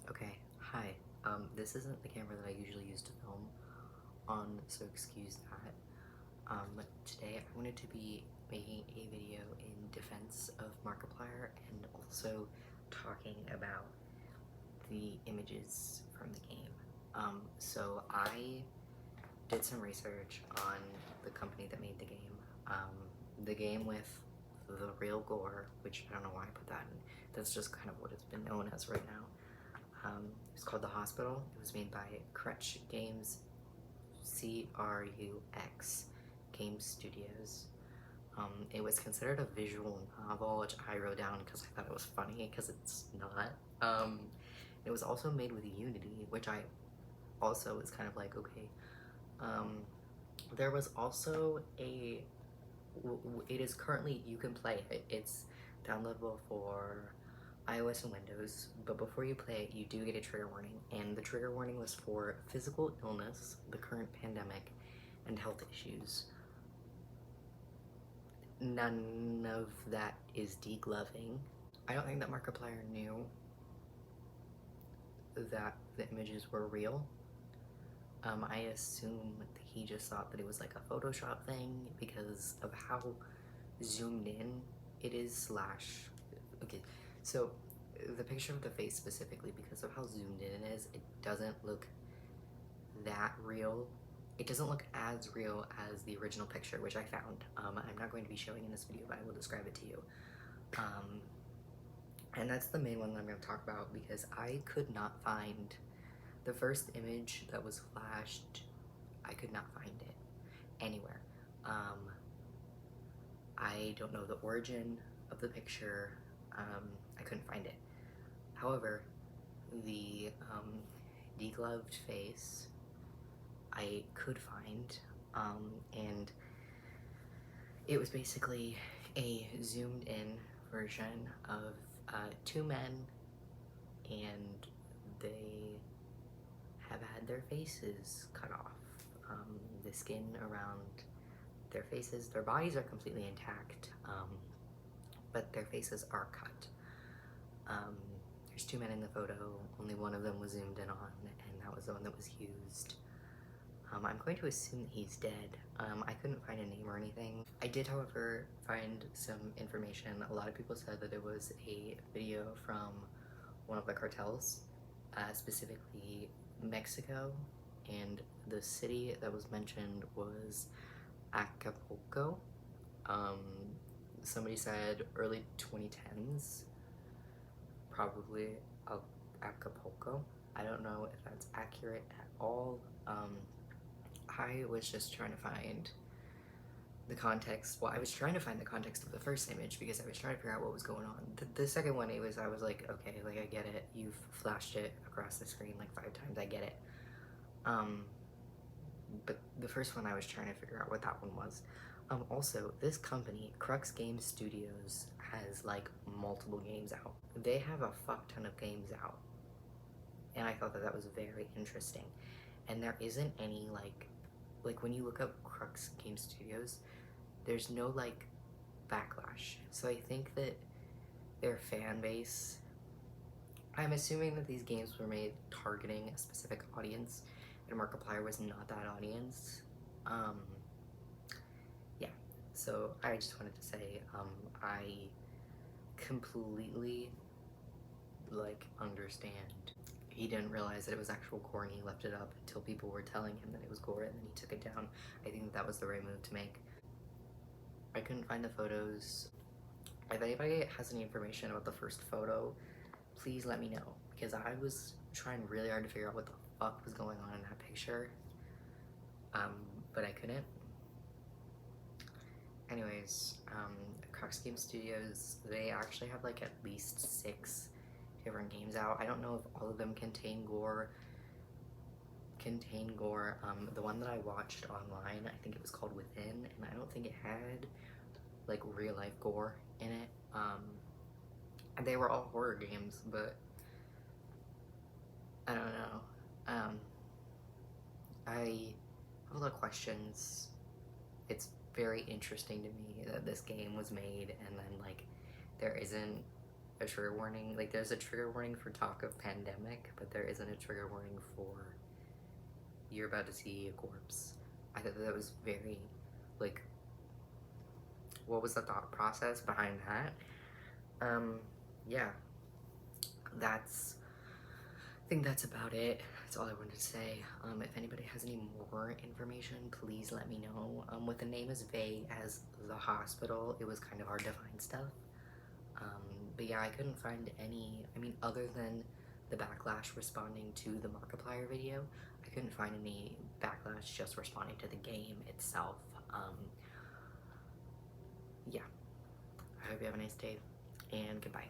Okay, hi. This isn't the camera that I usually use to film on, so excuse that. Today I wanted to be making a video in defense of Markiplier and also talking about the images from the game. So I did some research on the company that made the game. The game with the real gore, which I don't know why I put that in. That's just kind of what it's been known as right now. It's called The Hospital. It was made by Crutch Games, CRUX Game Studios. It was considered a visual novel, which I wrote down because I thought it was funny, because it's not. It was also made with Unity, which I also was kind of like, okay. There was also it is currently, you can play it. It's downloadable for iOS and Windows, but before you play it, you do get a trigger warning, and the trigger warning was for physical illness, the current pandemic, and health issues. None of that is degloving. I don't think that Markiplier knew that the images were real. I assume that he just thought that it was like a Photoshop thing because of how zoomed in it is slash... Okay, so the picture of the face specifically, because of how zoomed in it is, it doesn't look that real. It doesn't look as real as the original picture, which I found. I'm not going to be showing in this video, but I will describe it to you. And that's the main one that I'm going to talk about, because I could not find the first image that was flashed. I could not find it anywhere. I don't know the origin of the picture. I couldn't find it. However, the degloved face I could find, and it was basically a zoomed in version of two men, and they have had their faces cut off. The skin around their faces, their bodies are completely intact, but their faces are cut. There's two men in the photo, only one of them was zoomed in on, and that was the one that was used. I'm going to assume that he's dead. I couldn't find a name or anything. I did, however, find some information. A lot of people said that it was a video from one of the cartels, specifically Mexico, and the city that was mentioned was Acapulco. Somebody said early 2010s, probably Acapulco. I don't know if that's accurate at all. I was just trying to find the context. Well, I was trying to find the context of the first image because I was trying to figure out what was going on. The second one, I was like, okay, like, I get it. You've flashed it across the screen like 5 times. I get it. But the first one, I was trying to figure out what that one was. Also, this company, Crux Game Studios, has like multiple games out. They have a fuck ton of games out, and I thought that that was very interesting. And there isn't any like when you look up Crux Game Studios, there's no like backlash. So I think that their fan base, I'm assuming that these games were made targeting a specific audience, and Markiplier was not that audience. Yeah, so I just wanted to say, I completely like understand. He didn't realize that it was actual gore, and he left it up until people were telling him that it was gore, and then he took it down. I think that was the right move to make. I couldn't find the photos. If anybody has any information about the first photo, please let me know, because I was trying really hard to figure out what the fuck was going on in that picture, but I couldn't. Anyways, Crux Game Studios, they actually have like at least 6 different games out. I don't know if all of them contain gore. The one that I watched online, I think it was called Within, and I don't think it had like real life gore in it. And they were all horror games, but I don't know. I have a lot of questions. It's very interesting to me that this game was made and then like there isn't a trigger warning. Like, there's a trigger warning for talk of pandemic, but there isn't a trigger warning for you're about to see a corpse. I thought that was very, like, what was the thought process behind that? Yeah, that's, I think that's about it. That's all I wanted to say. If anybody has any more information, please let me know. With the name as vague as the hospital, it was kind of hard to find stuff. But yeah, I couldn't find any, I mean, other than the backlash responding to the Markiplier video, I couldn't find any backlash just responding to the game itself. Yeah, I hope you have a nice day, and goodbye.